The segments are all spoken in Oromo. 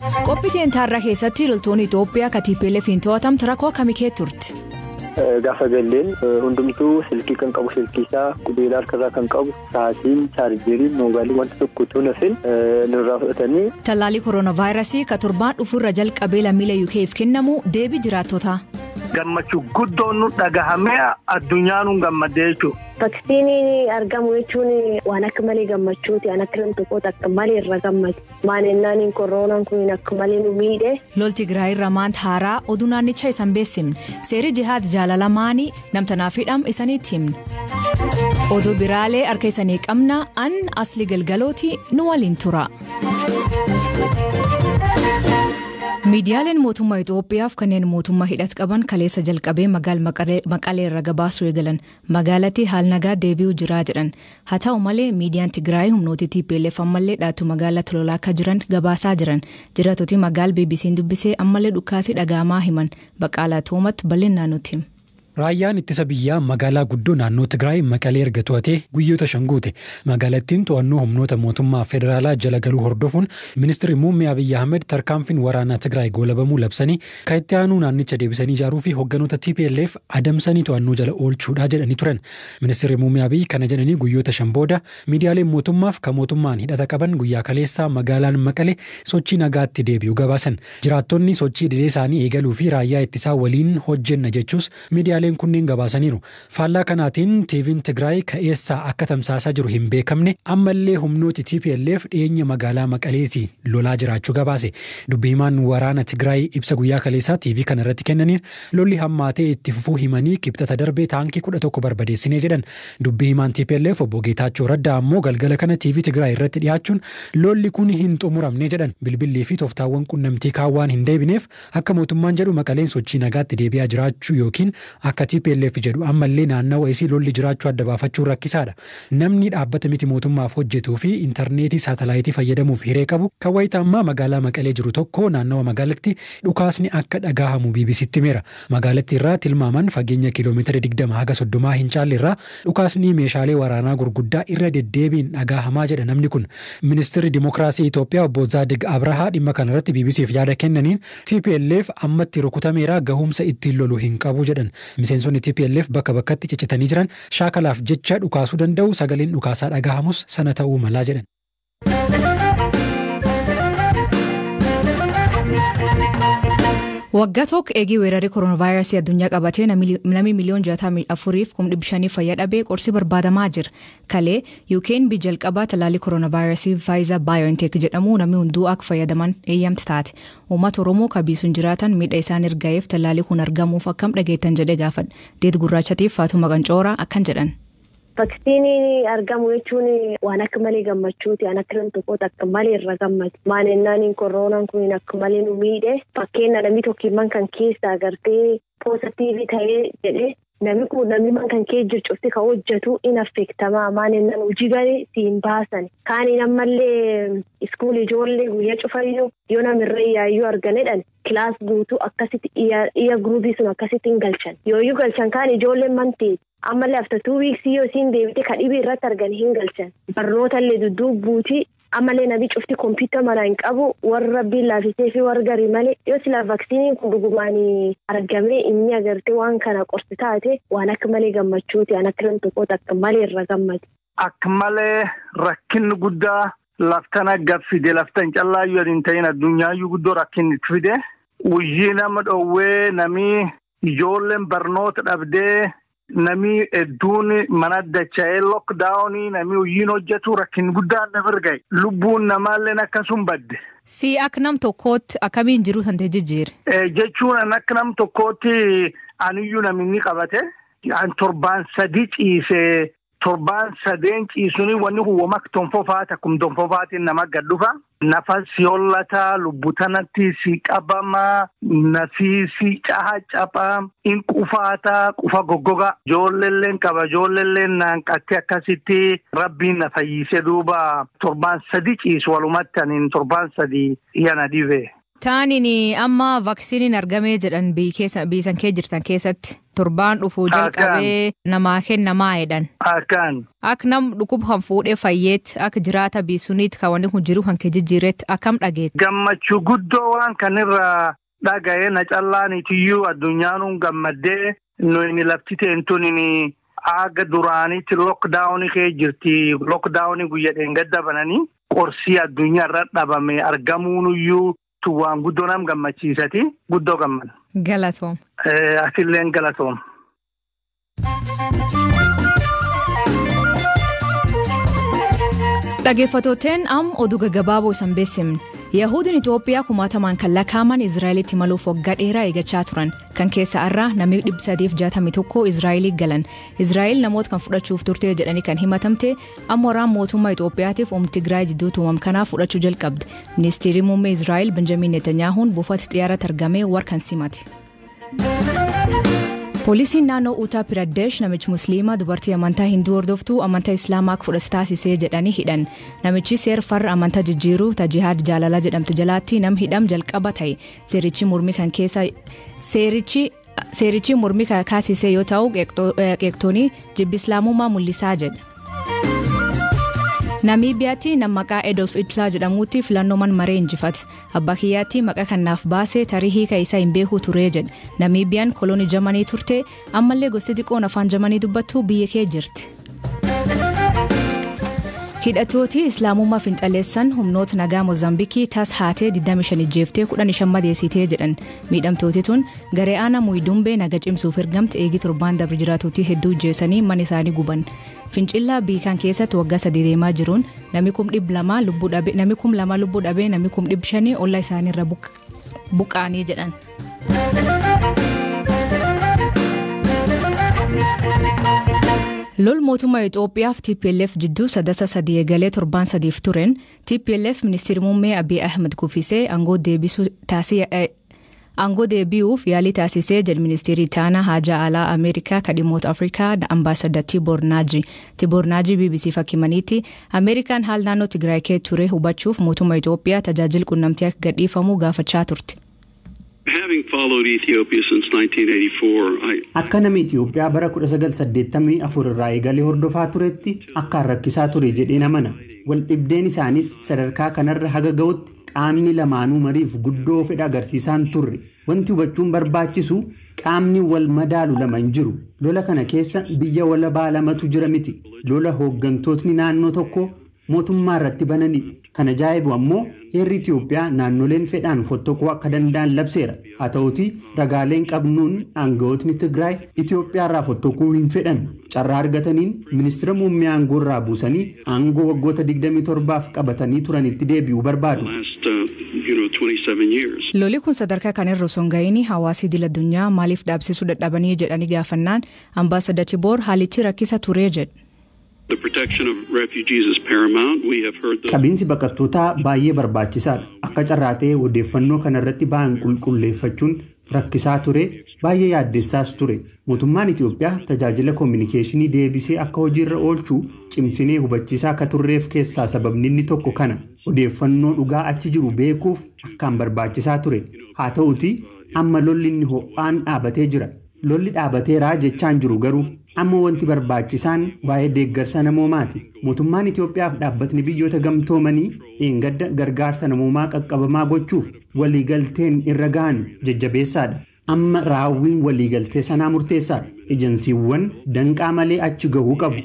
Qophiitiin taarraa keessatti loltoonni Itoophiyaa katiipeelee fi to'atamtu rakkoo akkamii turte? Gaafa galleen hundumtuu silkii kan qabu silkiisaa qubeelaa harkarraa kan qabu sa'aatiin chaarjeriin moobaayilii wanta tokko tuunafin nurraa fudhatanii. Tallaalii kooronaavaayirasii ka torbaan dhufurra jalqabee lammiilee UK'f kennamu deebii jiraattotaa. Gammachuu guddoon nu dhagahamee addunyaan nu gammadee jechuudha. Vaksiinii argamu jechuun waan akka malee gammachuuti. Waan akka tokkoota akka malee irra gammadu. Maanennaan koronaan kun akka malee nu miidhe. Lolti Tigraay irra maanta haaraa oduu naannicha isan beesimne. Seerri jihaad jaalalamaanii namtanaaf hidham isaniitti himne. Oduu biraalee harka isanii qabna an asli galgalooti nu waliin tura. Miidiyaaleen mootummaa Itoophiyaaf kanneen mootummaa hidhat qaban kaleessa jalqabee Maqalee irra gabaasuu eegalan magaalatti haal nagaa deebi'uu jiraa jedhan. Haa ta'u malee miidiyaan Tigraay humnooti TPLF ammallee dhaatu magaalatti lolaa akka jiran gabaasaa jiran. Jiraattoti magaala BBC'n dubbisee ammallee dhukkaasii dhagahamaa himan Baqaalaa Toomat bal'inaan nutti hima. Raayyaan ittisa biyyaa magaalaa guddoo naannoo Tigraay Maqalee erga to'atee guyyoota shan guute. Magaalattiin to'annoo humnoota mootummaa federaalaa jala galuu hordofuun ministeerri muummee Abiyyi Ahmed tarkaanfiin waraanaa Tigraay goolabamuu labsanii kan itti aanu naannicha deebisanii ijaaruu fi hogganoota TPLF adamsanii to'annoo jala oolchuudhaa jedhanii turan. Ministeerri muummee Abiyyi kana jedhanii guyyoota shan booda miidiyaaleen mootummaaf kan mootummaan hidhata qaban guyyaa kaleessaa magaalaan Maqalee sochii nagaatti deebi'uu gabaasan. Jiraattonni sochii idilee isaanii eegaluu fi raayyaa ittisaa waliin hojjenna jechuus miidiyaaleen kunneen gabaasaniiru. Faallaa kanaatiin TV'n Tigraay ka'eessaa akka tamsaasaa jiru hin beekamne ammallee humnooti TPLF dhiyeenya magaalaa Maqaleetii lolaa jiraachuu gabaase. Dubbii himaan waraana Tigraay ibsa guyyaa kaleessaa TV kana irratti kennaniin lolli hammaatee itti fufuu himanii kibxata darbee taankii 11 barbadeessinee jedhan. Dubbii himaan TPLF obbo Geetaachoo Raddaa ammoo galgala kana TV Tigraay irratti dhiyaachuun lolli kun hin xumuramne jedhan. Bilbillee fi tooftaawwan qunnamtii kaawwaan hin deebineef akka mootummaan jedhu Maqaleen sochii nagaatti deebi'aa jiraachuu yookiin akka TPLF jedhu ammallee naannawa isii lolli jiraachuu adda baafachuun rakkisaadha. Namni dhaabbata miti mootummaaf hojjetuu fi intarneetii saatalaayitii fayyadamuuf hiree qabu kan wayita ammaa magaalaa Maqalee jiru tokko naannawa magaalatti dhukaasni akka dhagahamu BBC'tti himeera. Magaalatti irraa tilmaaman fageenya kiiloomeetira 20 haga 30 hin caalle irraa dhukaasni meeshaalee waraanaa gurguddaa irra deddeebiin dhagahamaa jedha namni kun. Ministeerri Dimookiraasii Itoophiyaa obbo Zaadig Abrahaa dhimma kanarratti BBC'f yaada kennaniin TPLF ammatti rukutameera gahumsa ittiin lolu hin qabu jedhan. Miseensonni TPLF bakka bakkatti ciccitanii jiran shaakalaaf jecha dhukaasuu danda'u sagaleen dhukaasaa dhagahamus sana ta'uu malaa jedhan. Waggaa tokko eegii weerarri kooronaavaayirasii addunyaa qabatee namni miliyoon 64,500 fayyadamee qorsi barbaadamaa jira. Kalee UK'n biyya jalqabaa tallaalii kooronaavaayirasii Pfizer BioNTech jedhamu namni hunduu akka fayyadaman eeyyamti taate. Uummata Oromoo kabiisuun jiraatan miidha isaan ergaa'eef tallaalii kun argamuuf akkam dhageettan jedhee gaafadha. Deet Gurraachatiif Faatuma Qancooraa akkan jedhan. Vaksiinii argamu jechuun waan akka malee gammachuuti. Waan akka tokkoota akka malee irra gammadu. Maanennaan koronaan kun akka malee nu miidhe. Fakkeenya namni tokkimman kan keessa agartee poozitiivii ta'ee jedhee namni man kan kee jirchuutti kan hojjetu in affeektamaa. Maanennaan hojii galee siin baasan. Kaaniin ammallee iskuulii ijoollee guyyaa cufayyuu yoo namirra yaayyuu arganedhan kilaas guutuu akkasitti iya guruubii sun akkasitti hin galchan. Yooyyuu galchan kaan ijoolleen mantii. Ammallee after 2 weeks yoo siin deebite kadhibii irratti argan hin galchan. Barnoota illee dudduubbuuti. Ammallee nabi cufti kompiitara mala hin qabu warra rabbiin laafisee fi warra garii malee yoo sila vaksiiniin kun dhugumaanii argamee inni agartee waan kana qorsi taate waan akka malee gammachuuti. Waan akka tokkoota akka malee irra gammadu. Akka malee rakkinni guddaa laftana gaffide laftan callaayyuu adiin ta'in addunyaayyuu guddoo rakkinni itti fide. Wuyyii nama dhoowwee namii ijoolleen barnoota dhabdee. Nami hedduun mana dacha'ee lookdaawunii nami hojii hojjetu rakkin guddaan nama erga'e lubbuun namaallee akkasuma badde. Si akka nam tokkootti akkamiin jiru tante jijjiire? Jechuun akka nam tokkootti aniyyuu namni qabate torbaan 3 ciisee torbaan 3 ciisuun wanni huwwama tonfofaati akkuma tonfofaatiin nama gad dhufa. Nafas yollata lubbutanatti si qabama nafi si caha capa in qufaata qufa goggoga ijoolleen qaba ijoolleen naanqattee akkasitti rabbiin na fayyisee duuba torbaan 3 ciisu walumatti aniin torbaan 3 yana dhibe. Taanini amma vaksiniin argamee jedhan biyyisan kee jirtan keessatti torbaan dhufuu jalqabee namaa kennamaa jedhan. Akkaan. Akka nam dhukub kan fuudhee fayyeetti akka jiraata biisuniitti kan wanni kun jiru kan kee jijjiiretti akkam dhageetti. Gammachuu guddoo waan kanirra dhaga'ee na callaaniitiyyuu addunyaanuun gammaddee nuyi lafti teentuun aga duraanitti lookdaawunii kee jirti. Lookdaawunii guyyaa dheengadda bananii qorsii addunyaa irra dhabame argamuunuyyuu waan guddoo nam gammachiisati guddoo gammada. Galatoom. Asilleen galatoom. Dhaggeeffatooteen oduu gaggabaaboo isan beeksifne. Yahudiin Itoophiyaa kumaatamaan kan lakkaa'aman Izraa'elitti maluuf waggaa dheeraa eegachaa turan. Kan keessa irraa namni 361 Izraa'elii galan. Izraa'el namoota kan fudhachuuf turte jedhanii kan himatamte amma waraana mootummaa Itoophiyaatiif Tigraay jidduutti uumame kanaaf fudhachuu jalqabde. Ministeerri muummee Izraa'el Benjamin Netanyahuun buufata xiyyaaraa argamee warkan simate. Poolisiin naannoo Uttar Pradesh namichi musliimaa dubartii amantaa hinduu hordoftuu amantaa islaamaa akka fudhatu taasisee jedhanii hidhan. Namichi seera farra amantaa jijjiiruu tajihaad jaalalaa jedhamte jalaatti nam hidham jalqaba ta'e. Seerichi mormii kaasisee yoo ta'u qeeqtoonni jibbi islaamummaa mul'isaa jedha. Namiibiyaatti nama maqaa Adolf Hitler jedhamuutti filannooman maree injifate. Abbaa kiyyaatti maqaa kanaaf baasee tarii hiika isaa hin beeku ture jedha. Namiibiyaan koloonii Jamanii turte ammallee gosti xiqqoon afaan Jamanii dubbattu biyya kee jirti. Hidhattooti islaamummaa fincaleessan humnoota nagaa Mozaambiikii tas haatee 25 jeeftee 15 madeessitee jedhan. Miidhamtooti tun garee aanaa Muyidumbee naga cimsuuf ergamte eegi torbaan dabre jiraattotii hedduu jeessanii mana isaanii guban. Fincillaa biikaan keessatti waggaa 3 deemaa jiruun namni 200 lubbuu dhabee namni 200 lubbuu dhabee namni 500 olla isaaniirra buqqaanii jedhan. Lol mootummaa Itoophiyaaf TPLF jidduu sadasa 3 eegalee torbaan 3 turen TPLF ministeerri muummee Abiy Ahmed kuffisee aangoo deebi'uuf yaalii taasisee jedhu ministeerri taanaa haajaa alaa Ameerikaa kadhimoota Afrikaa ambaasadar Tibor Naaji BBC fakkimaniitti Ameerikaan haal naannoo Tigraay kee ture hubachuuf mootummaa Itoophiyaa tajaajila qunnamtii akka gadhiifamu gaafachaa turte. Akka nama Itoophiyaa bara 1984 irraa eegalee hordofaa turetti akka rakkisaa ture jedheen amana. Wal dhibdeen isaanis sadarkaa kanarra haga ga'utti qaamni lamaanuu mariif guddoo fedha agarsiisaan turre. Wanti hubachuun barbaachisu qaamni wal madaalu lama hin jiru. Lola kana keessa biyya walabaa lamatu jira miti. Lola hooggantootni naannoo tokko mootummaa irratti banani. Kana ajaa'ibu ammoo heerri Itoophiyaa naannoleen fedhaan fottokuu akka danda'an labseera. Haa ta'uti ragaaleen qabnuun aangawootni Tigraay Itoophiyaa irraa fottokuu hin fedhan. Carraa argataniin ministeera muummee aangoo irraa buusanii aangoo waggoota 27f qabatanii turanitti deebi'uu barbaadu. Loli kun sadarkaa kanarra osoo hin ga'iin hawaasni idil addunyaa maaliif dhaabsisuu dadhabanii jedhanii gaafannaan ambaasadar Tibor haalichi rakkisa ture jedhu. Qabiinsi baqattootaa baay'ee barbaachisaadha. Akka carraa ta'e odeeffannoo kanarratti ba'an qulqulleeffachuun rakkisaa ture, baay'ee yaaddessaas ture. Mootummaan Itoophiyaa tajaajila koominikeeshinii deebisee akka hojiirra oolchuu cimsinee hubachiisaa akka turreef keessaa sababni inni tokko kana. Odeeffannoo dhugaa achi jiru beekuuf akkaan barbaachisaa ture. Haa ta'uti amma lolli inni ho'aan dhaabatee jira. Lolli dhaabateeraa jechaan jiru garuu amma wanti barbaachisaan waa'ee deeggarsa namoomaati. Mootummaan Itoophiyaaf dhaabbatni biyyoota gamtoomanii dheengadda gargaarsa namoomaa qaqqabamaa gochuuf waliigalteen irra gahan jajjabeessaadha. Amma raawwiin waliigaltee sanaa murteessaadha. Ejensiiwwan danqaa malee achi gahuu qabu.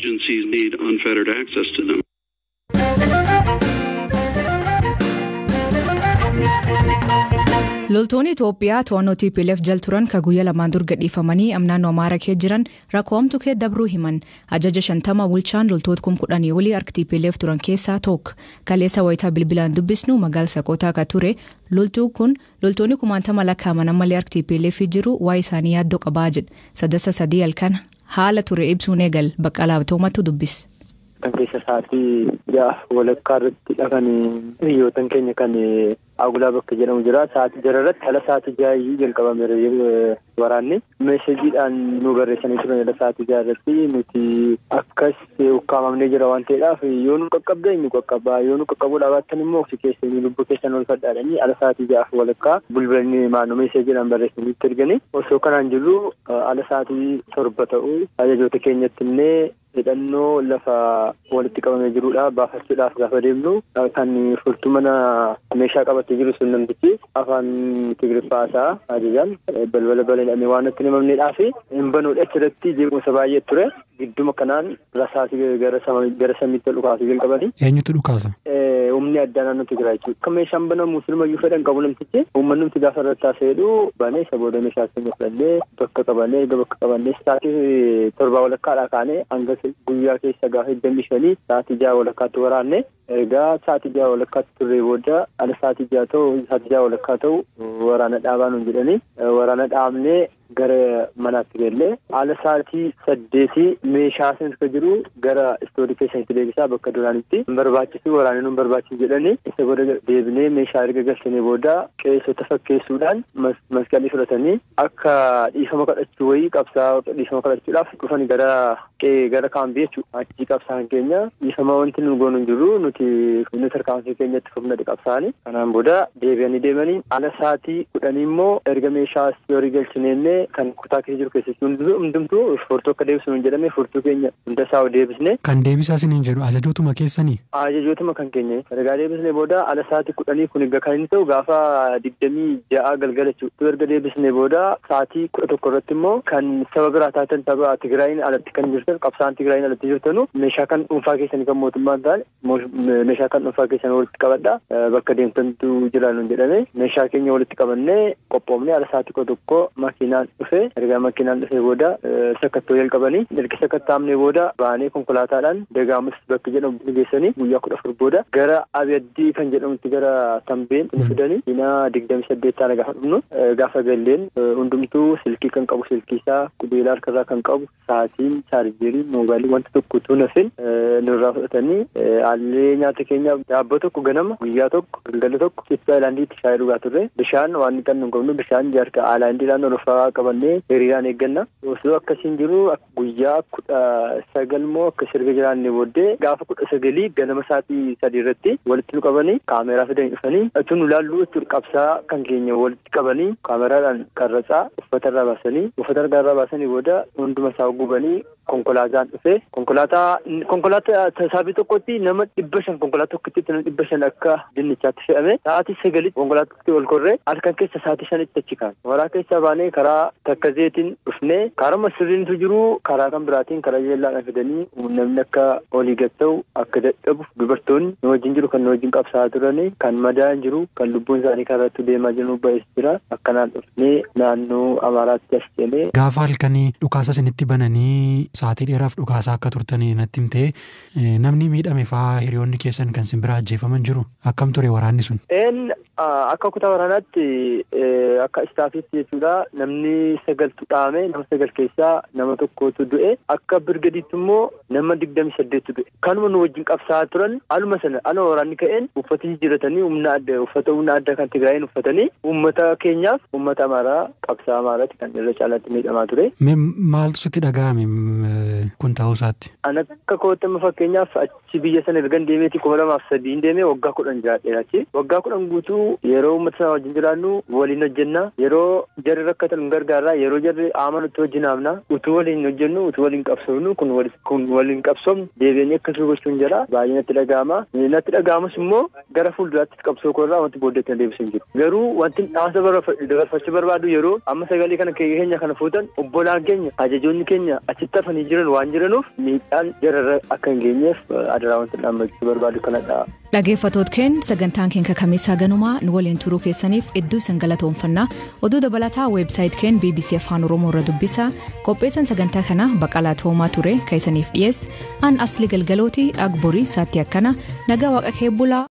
Loltoonni Itoophiyaa to'annoo TPLF jal turan ka guyyaa lamaan dur gadhiifamanii naannoo Amaaraa kee jiran rakkoo hamtuu kee dabruu himan. Ajaja 50 bulchaan loltoota 10,000 olii harka TPLF turan keessaa tokko. Kaleessa wayitaa bilbilaan dubbisnu magaala Sakootaa ka ture. Loltoonni 90 lakkaa'aman ammallee harka TPLF jiru waa isaanii yaaddoo qabaa jedha. Sadasa 3 halkan haala ture ibsuun eegal Baqqalaa Toomattu dubbis. Kan keessa sa'aatii 6 walakkaa irratti dhaqanii hiriyoottan keenya kan agulaa bakka jedhamu jira. Sa'aatii jararratti ala sa'aatii jaayii jalqabameera waraanni. Meesheejiidhaan nu barreessanii turan ala sa'aatii jaarratti nuti akkas ukkaamamnee jira waan ta'eedhaaf yoo nu qaqqabde nu qaqqabaa yoo nu qaqqabuu dhabaattan immoo ofi keessanii lubbuu keessan ol fadhaadhanii ala sa'aatii jaaf walakkaa bulbalni maanoo meesheejiidhaan barreessanii itti erganii osoo kanaan jirru ala sa'aatii 7 ta'uu ajajoota keenyatti illee hidhannoo lafa walitti qabamee jirudha baafachuudhaaf gaafa deemnu kan furtuu mana meeshaa qabatee jiru sun namtichi afaan Tigriffaasaa ajajaan balbala bal'inamee waan itti himamneedhaa fi hin banuudha achirratti jeequmsa baay'ee ture gidduma kanaan rasaasii gara samiitti dhukaasuu jalqabanii. Eenyutu dhukaasa? Humni addaa naannoo Tigraay jechuudha. Akka meeshaan banamu silumayyuu fedhan qabu namtichi uummanni nuti gaafa irratti haasa'edhu banee isa booda meeshaa keenya fudhannee bakka qabannee erga bakka qabannee sa'aatii 7 walakkaadhaa kaanee hanga guyyaa keessa gaafa 25 sa'aatii 6 walakkaatti waraanne ergaa sa'aatii 6 walakkaatti turree booda ala sa'aatii 6 walakkaa ta'u waraana dhaabaa nuun jedhanii waraana dhaabnee gara manaatti galle ala sa'aatii 8 meeshaa sanarra jiru gara istoorii keessatti deebisaa bakka duraanitti barbaachisu waraanni nuun barbaachisu jedhanii isa booda deebinee meeshaa erga galchanii booda qeessota fakkeessuudhaan masqalii fudhatanii akka dhiifama kadhachuu wayii qabsaa dhiifama kadhachuudhaaf dhufanii gara kaambii jechuudha. Achii qabsaan keenya dhiifama wanti nu goonu hin jiru nuti tarkaanfii keenyatti fufna qabsaanii kanaan booda deebi'anii deemanii ala sa'aatii 10 immoo erga meeshaa istoorii galchineenne kan kutaa keessa jiru keessatti hundumtuu furtuu akka deebisnu jedhamee furtuu keenya hunda isaa deebisne. Kan deebisaa isiniin jedhu ajajootuma keessanii? Ajajootuma kan keenya ergaa deebisne booda ala sa'aatii 10 kun egaa kan inni ta'u gaafa 26 galgala jechuudha. Erga deebisne booda sa'aatii 11 irratti immoo kan saba biraa taatan saba Tigraayin alatti kan jirtan qabsaan Tigraayin alatti jirtanu meeshaa kan dhuunfaa keessanii kan mootummaan ta'an meeshaa kan dhuunfaa keessanii walitti qabadha bakka deemtantu jiraannu jedhame meeshaa keenya walitti qabannee qophoomne ala sa'aatii 11 makiinaan dhufe erga makiinaan dhufe booda sakattoo jalqabanii erga sakattaamne booda baanee konkolaataadhaan dagaamus bakka jedhamu geessanii guyyaa 14 booda gara Abiyaddii kan jedhamutti gara Tambeen fidanii diinaa 28 taana gaafa dhufnu gaafa galleen hundumtuu silkii kan qabu silkiisaa qubeelaa harkarraa kan qabu sa'aatiin chaarjerii moobaayilii wanta tokko utuu nafin nurraa fudhatanii haallee nyaata keenya daabboo tokko ganama guyyaa tokko galgala tokko citta haayilaandiitti shaayii dhugaa turre bishaan waan kan nu qabnu bishaan jaarka haayilaandiidhaan olofaa qabannee hiriiraan eegganna osoo akkasiin jiru guyyaa 19 moo akka sirga jiraanne booddee gaafa 19 ganama sa'aatii 3 irratti walitti nu qabanii kaameraa fidanii dhufanii atuu nu laallu qabsaa kan keenya walitti qabanii kaameraadhaan qarratsaa uffatarraa baasanii booda hunduma isaa gubanii konkolaataan dhufe konkolaataa tasaabii tokkotti nama 500 konkolaataa tokkotti nama 500 akka dinnichaatti fe'ame sa'aatii 9 konkolaataatti ol korree halkan keessa sa'aatii 5tti achi kaan waraa keessaa baanee karaa takkazeetiin dhufnee karaa sirriintu jiru karaa kan biraatiin karaa jeellaadhaan fidanii namni akka olii gatta'u akka dadhabu dubartoonni nu wajjin jiru kan nu wajjin qabsaa turanii kan madaan jiru kan lubbuun isaanii karaatti deemaa jiru baay'ees jira akkanaan dhufnee naannoo Amaaraatti as jennee. Gaafa halkanii dhukaasa isinitti bananii sa'aatii dheeraaf dhukaasaa akka turtanii natti himtee namni miidhame fa'aa hiriyoonni keessan kan sin biraa ajjeefaman jiru akkam ture waraanni sun? Akka kutaa waraanaatti akka istaafiitti jechuudha namni 9tu dhaame nama 9 keessaa nama tokkotu du'e akka birgadiitti immoo nama 28tu du'e kanuma nu wajjin qabsaa turan aluma sana ala waraanni ka'een uffata jijjiiratanii uffata humna addaa kan Tigraayin uffatanii uummata keenyaaf uummata Amaaraa qabsaa Amaaraatti kan irra caalaatti miidhamaa ture. Maaltu sitti dhaga'ame kun ta'uu isaatti? An akka koottama fakkeenyaaf achi biyya sana ergan deemeeti 2003 deemee waggaa 10 jiraadheera achi waggaa 10 guutuu yeroo uummata sana wajjin jiraannu waliin hojjenna yeroo jarri rakkatan nu gargaarra yeroo jarri amanutti wajjin haamna utuu waliin hojjennu utuu waliin qabsoofnu kun waliin qabsoofnu deebi'anii akkasuma gochuun jira baay'ee natti dhaga'amus immoo gara fuulduraatti qabsoo koorraa wanti booddeetti na deebisu hin jiru garuu wanti dhaamsa dabarfachuu barbaadu yeroo amma sagalee kana keenya kana fuutan obbolaan keenya ajajoonni keenya achitti hafanii jiran waan jiranuuf miidhaan jararra akka hin geenyeef adaraa wanti dhaammachuu barbaadu kanadha. Dhaggeeffattoota keenya sagantaan keenya kamisaa ganumaa nu waliin turuu keessaniif hedduu isin galatoomfanna oduu dabalataa weebsaayit keenya BBC Afaan Oromoo irra dubbisa qopheessan sagantaa kana Baqalaa Toomaa ture kan isiniif dhiyeesse an Asli Galgalooti Agborii saatti akkana nagaa waaqa kee bulaa.